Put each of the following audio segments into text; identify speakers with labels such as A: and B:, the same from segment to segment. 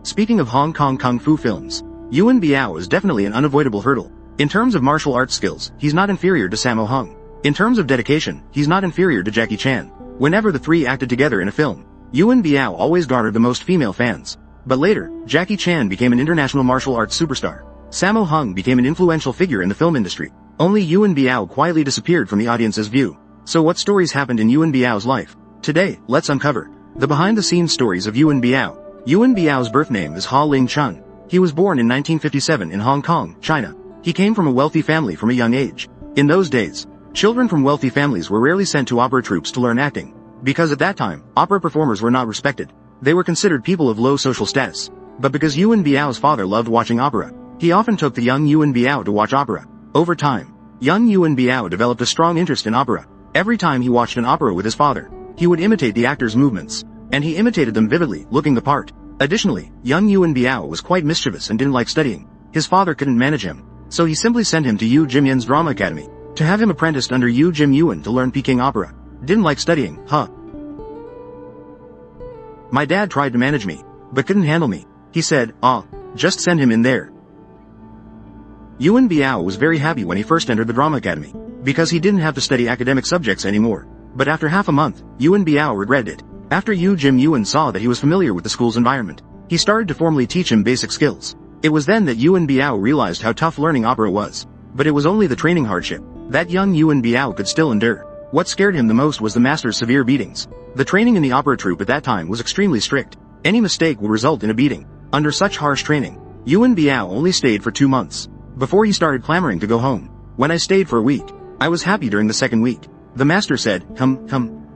A: Speaking of Hong Kong kung fu films, Yuen Biao is definitely an unavoidable hurdle. In terms of martial arts skills, he's not inferior to Sammo Hung. In terms of dedication, he's not inferior to Jackie Chan. Whenever the three acted together in a film, Yuen Biao always garnered the most female fans. But later, Jackie Chan became an international martial arts superstar. Sammo Hung became an influential figure in the film industry. Only Yuen Biao quietly disappeared from the audience's view. So what stories happened in Yuen Biao's life? Today, let's uncover the behind-the-scenes stories of Yuen Biao. Yuen Biao's birth name is Ha Ling Chun. He was born in 1957 in Hong Kong, China. He came from a wealthy family from a young age. In those days, children from wealthy families were rarely sent to opera troupes to learn acting, because at that time, opera performers were not respected. They were considered people of low social status. But because Yuen Biao's father loved watching opera, he often took the young Yuen Biao to watch opera. Over time, young Yuen Biao developed a strong interest in opera. Every time he watched an opera with his father, he would imitate the actors' movements, and he imitated them vividly, looking the part. Additionally, young Yuen Biao was quite mischievous and didn't like studying. His father couldn't manage him, so he simply sent him to Yu Jimyun's drama academy, to have him apprenticed under Yu Jim Yuen to learn Peking opera. Didn't like studying, huh? My dad tried to manage me, but couldn't handle me. He said, just send him in there. Yuen Biao was very happy when he first entered the drama academy, because he didn't have to study academic subjects anymore. But after half a month, Yuen Biao regretted it. After Yu Jim Yuen saw that he was familiar with the school's environment, he started to formally teach him basic skills. It was then that Yuen Biao realized how tough learning opera was. But it was only the training hardship that young Yuen Biao could still endure. What scared him the most was the master's severe beatings. The training in the opera troupe at that time was extremely strict. Any mistake would result in a beating. Under such harsh training, Yuen Biao only stayed for 2 months before he started clamoring to go home. When I stayed for a week, I was happy during the second week. The master said,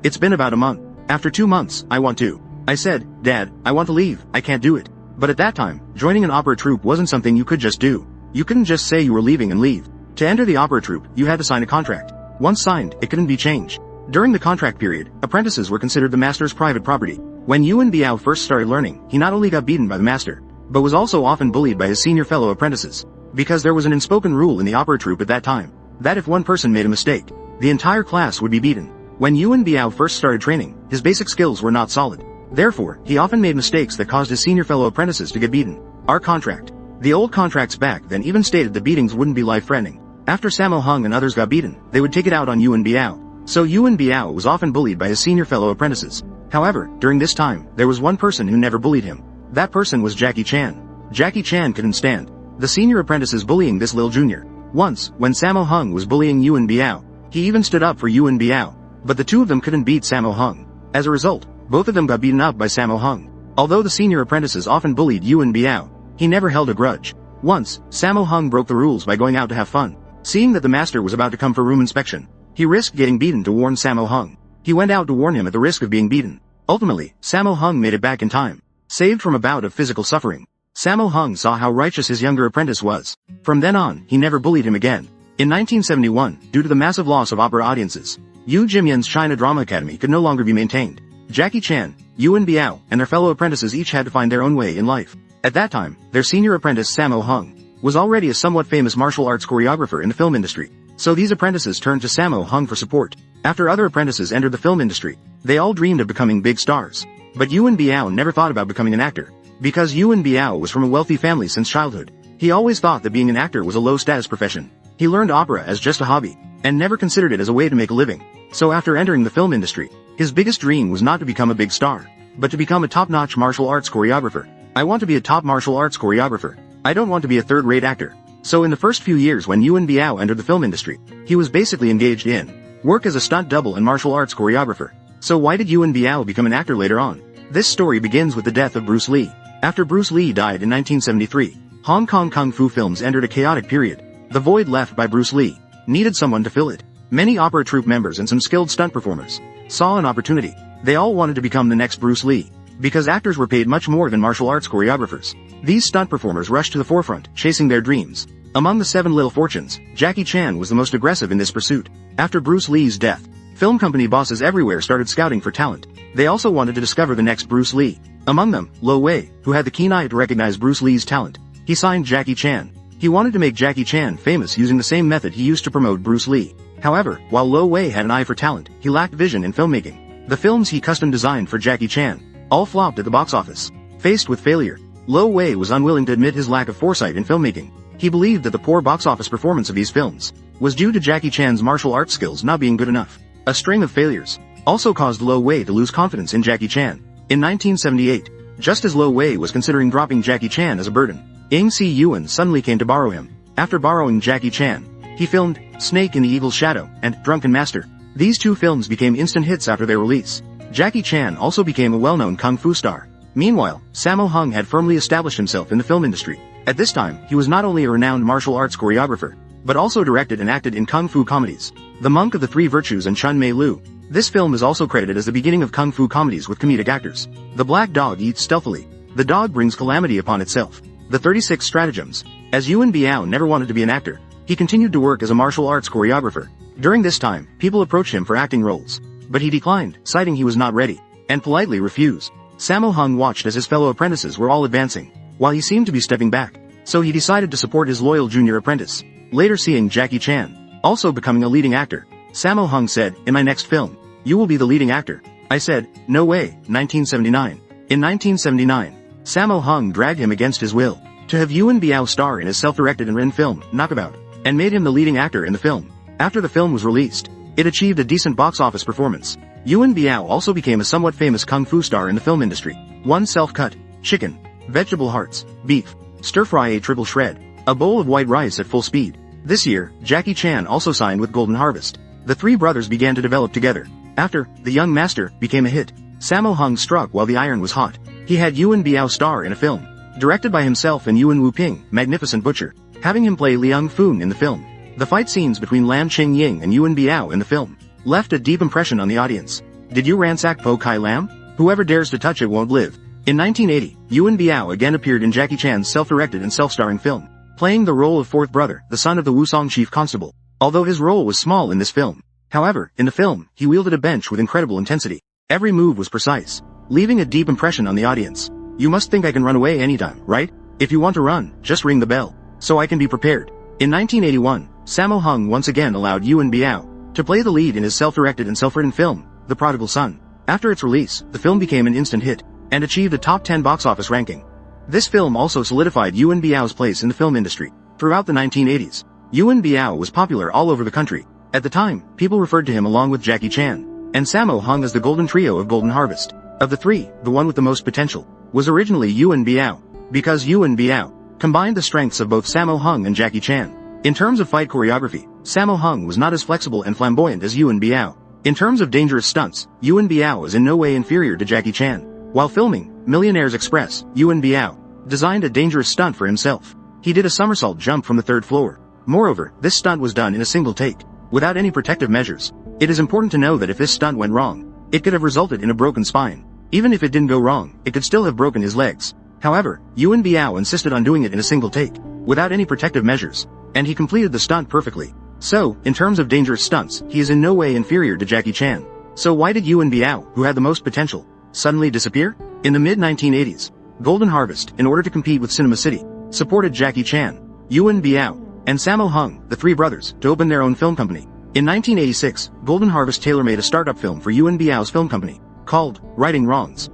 A: it's been about a month. After 2 months, I want to. I said, Dad, I want to leave, I can't do it. But at that time, joining an opera troupe wasn't something you could just do. You couldn't just say you were leaving and leave. To enter the opera troupe, you had to sign a contract. Once signed, it couldn't be changed. During the contract period, apprentices were considered the master's private property. When Yuen Biao first started learning, he not only got beaten by the master, but was also often bullied by his senior fellow apprentices. Because there was an unspoken rule in the opera troupe at that time, that if one person made a mistake, the entire class would be beaten. When Yuen Biao first started training, his basic skills were not solid. Therefore, he often made mistakes that caused his senior fellow apprentices to get beaten. Our contract. The old contracts back then even stated the beatings wouldn't be life-threatening. After Sammo Hung and others got beaten, they would take it out on Yuen Biao. So Yuen Biao was often bullied by his senior fellow apprentices. However, during this time, there was one person who never bullied him. That person was Jackie Chan. Jackie Chan couldn't stand the senior apprentices bullying this little junior. Once, when Sammo Hung was bullying Yuen Biao, he even stood up for Yuen Biao. But the two of them couldn't beat Sammo Hung. As a result, both of them got beaten up by Sammo Hung. Although the senior apprentices often bullied Yuen Biao, he never held a grudge. Once, Sammo Hung broke the rules by going out to have fun. Seeing that the master was about to come for room inspection, he risked getting beaten to warn Sammo Hung. He went out to warn him at the risk of being beaten. Ultimately, Sammo Hung made it back in time, saved from a bout of physical suffering. Sammo Hung saw how righteous his younger apprentice was. From then on, he never bullied him again. In 1971, due to the massive loss of opera audiences, Yu Jimyun's China Drama Academy could no longer be maintained. Jackie Chan, Yuen Biao, and their fellow apprentices each had to find their own way in life. At that time, their senior apprentice Sammo Hung was already a somewhat famous martial arts choreographer in the film industry. So these apprentices turned to Sammo Hung for support. After other apprentices entered the film industry, they all dreamed of becoming big stars. But Yuen Biao never thought about becoming an actor. Because Yuen Biao was from a wealthy family since childhood, he always thought that being an actor was a low-status profession. He learned opera as just a hobby, and never considered it as a way to make a living. So after entering the film industry, his biggest dream was not to become a big star, but to become a top-notch martial arts choreographer. I want to be a top martial arts choreographer. I don't want to be a third-rate actor. So in the first few years when Yuen Biao entered the film industry, he was basically engaged in work as a stunt double and martial arts choreographer. So why did Yuen Biao become an actor later on? This story begins with the death of Bruce Lee. After Bruce Lee died in 1973, Hong Kong kung fu films entered a chaotic period. The void left by Bruce Lee needed someone to fill it. Many opera troupe members and some skilled stunt performers saw an opportunity. They all wanted to become the next Bruce Lee, because actors were paid much more than martial arts choreographers. These stunt performers rushed to the forefront, chasing their dreams. Among the 7 Little Fortunes, Jackie Chan was the most aggressive in this pursuit. After Bruce Lee's death, film company bosses everywhere started scouting for talent. They also wanted to discover the next Bruce Lee. Among them, Lo Wei, who had the keen eye to recognize Bruce Lee's talent. He signed Jackie Chan. He wanted to make Jackie Chan famous using the same method he used to promote Bruce Lee. However, while Lo Wei had an eye for talent, he lacked vision in filmmaking. The films he custom designed for Jackie Chan all flopped at the box office. Faced with failure, Lo Wei was unwilling to admit his lack of foresight in filmmaking. He believed that the poor box office performance of these films was due to Jackie Chan's martial arts skills not being good enough. A string of failures also caused Lo Wei to lose confidence in Jackie Chan. In 1978, just as Lo Wei was considering dropping Jackie Chan as a burden, Ng Si Yuen suddenly came to borrow him. After borrowing Jackie Chan, he filmed Snake in the Eagle's Shadow and Drunken Master. These two films became instant hits after their release. Jackie Chan also became a well-known kung fu star. Meanwhile, Sammo Hung had firmly established himself in the film industry. At this time, he was not only a renowned martial arts choreographer, but also directed and acted in kung fu comedies. The Monk of the Three Virtues and Chun Mei Lu. This film is also credited as the beginning of kung fu comedies with comedic actors. The Black Dog Eats Stealthily. The Dog Brings Calamity Upon Itself. The 36 Stratagems. As Yuen Biao never wanted to be an actor, he continued to work as a martial arts choreographer. During this time, people approached him for acting roles, but he declined, citing he was not ready, and politely refused. Sammo Hung watched as his fellow apprentices were all advancing, while he seemed to be stepping back, so he decided to support his loyal junior apprentice. Later seeing Jackie Chan also becoming a leading actor, Sammo Hung said, "In my next film, you will be the leading actor." I said, "No way." 1979. In 1979, Sammo Hung dragged him against his will to have Yuen Biao star in his self-directed and written film, Knockabout, and made him the leading actor in the film. After the film was released, it achieved a decent box office performance. Yuen Biao also became a somewhat famous kung fu star in the film industry. One self-cut, chicken, vegetable hearts, beef, stir-fry a triple shred, a bowl of white rice at full speed. This year, Jackie Chan also signed with Golden Harvest. The three brothers began to develop together. After The Young Master became a hit, Sammo Hung struck while the iron was hot. He had Yuen Biao star in a film, directed by himself and Yuen Wu-ping, Magnificent Butcher, having him play Liang Fun in the film. The fight scenes between Lam Ching-ying and Yuen Biao in the film left a deep impression on the audience. Did you ransack Po Kai Lam? Whoever dares to touch it won't live. In 1980, Yuen Biao again appeared in Jackie Chan's self-directed and self-starring film, playing the role of fourth brother, the son of the Wusong chief constable. Although his role was small in this film, however, in the film, he wielded a bench with incredible intensity. Every move was precise, leaving a deep impression on the audience. You must think I can run away anytime, right? If you want to run, just ring the bell, so I can be prepared. In 1981, Sammo Hung once again allowed Yuen Biao to play the lead in his self-directed and self-written film, The Prodigal Son. After its release, the film became an instant hit, and achieved a top 10 box office ranking. This film also solidified Yuen Biao's place in the film industry. Throughout the 1980s, Yuen Biao was popular all over the country. At the time, people referred to him along with Jackie Chan and Sammo Hung as the golden trio of Golden Harvest. Of the three, the one with the most potential was originally Yuen Biao, because Yuen Biao combined the strengths of both Sammo Hung and Jackie Chan. In terms of fight choreography, Sammo Hung was not as flexible and flamboyant as Yuen Biao. In terms of dangerous stunts, Yuen Biao is in no way inferior to Jackie Chan. While filming Millionaires Express, Yuen Biao designed a dangerous stunt for himself. He did a somersault jump from the third floor. Moreover, this stunt was done in a single take, without any protective measures. It is important to know that if this stunt went wrong, it could have resulted in a broken spine. Even if it didn't go wrong, it could still have broken his legs. However, Yuen Biao insisted on doing it in a single take, without any protective measures, and he completed the stunt perfectly. So, in terms of dangerous stunts, he is in no way inferior to Jackie Chan. So why did Yuen Biao, who had the most potential, suddenly disappear? In the mid-1980s, Golden Harvest, in order to compete with Cinema City, supported Jackie Chan, Yuen Biao, and Sammo Hung, the three brothers, to open their own film company. In 1986, Golden Harvest tailor-made a startup film for Yuen Biao's film company, called Righting Wrongs.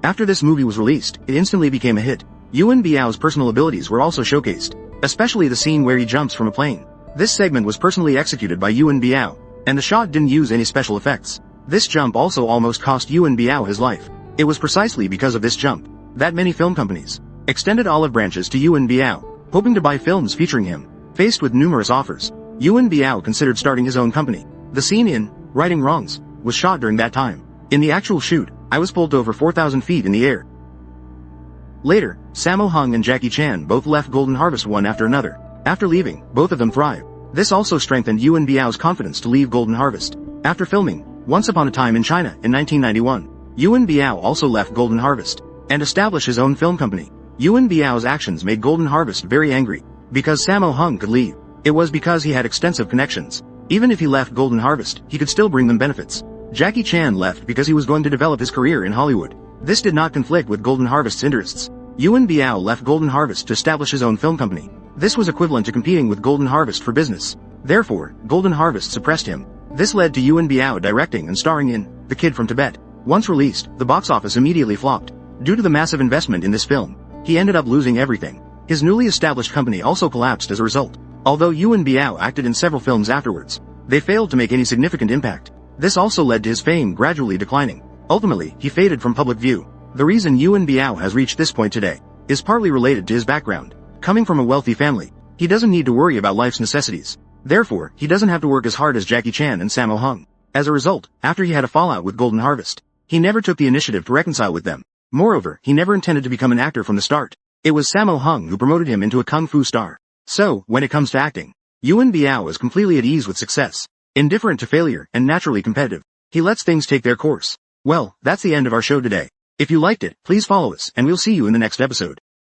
A: After this movie was released, it instantly became a hit. Yuen Biao's personal abilities were also showcased, especially the scene where he jumps from a plane. This segment was personally executed by Yuen Biao, and the shot didn't use any special effects. This jump also almost cost Yuen Biao his life. It was precisely because of this jump that many film companies extended olive branches to Yuen Biao, hoping to buy films featuring him. Faced with numerous offers, Yuen Biao considered starting his own company. The scene in Righting Wrongs was shot during that time. In the actual shoot, I was pulled over 4,000 feet in the air. Later, Sammo Hung and Jackie Chan both left Golden Harvest one after another. After leaving, both of them thrived. This also strengthened Yuen Biao's confidence to leave Golden Harvest. After filming Once Upon a Time in China in 1991, Yuen Biao also left Golden Harvest and established his own film company. Yuen Biao's actions made Golden Harvest very angry. Because Sammo Hung could leave, it was because he had extensive connections. Even if he left Golden Harvest, he could still bring them benefits. Jackie Chan left because he was going to develop his career in Hollywood. This did not conflict with Golden Harvest's interests. Yuen Biao left Golden Harvest to establish his own film company. This was equivalent to competing with Golden Harvest for business. Therefore, Golden Harvest suppressed him. This led to Yuen Biao directing and starring in The Kid from Tibet. Once released, the box office immediately flopped. Due to the massive investment in this film, he ended up losing everything. His newly established company also collapsed as a result. Although Yuen Biao acted in several films afterwards, they failed to make any significant impact. This also led to his fame gradually declining. Ultimately, he faded from public view. The reason Yuen Biao has reached this point today is partly related to his background. Coming from a wealthy family, he doesn't need to worry about life's necessities. Therefore, he doesn't have to work as hard as Jackie Chan and Sammo Hung. As a result, after he had a fallout with Golden Harvest, he never took the initiative to reconcile with them. Moreover, he never intended to become an actor from the start. It was Sammo Hung who promoted him into a kung fu star. So, when it comes to acting, Yuen Biao is completely at ease with success, indifferent to failure, and naturally competitive. He lets things take their course. Well, that's the end of our show today. If you liked it, please follow us and we'll see you in the next episode.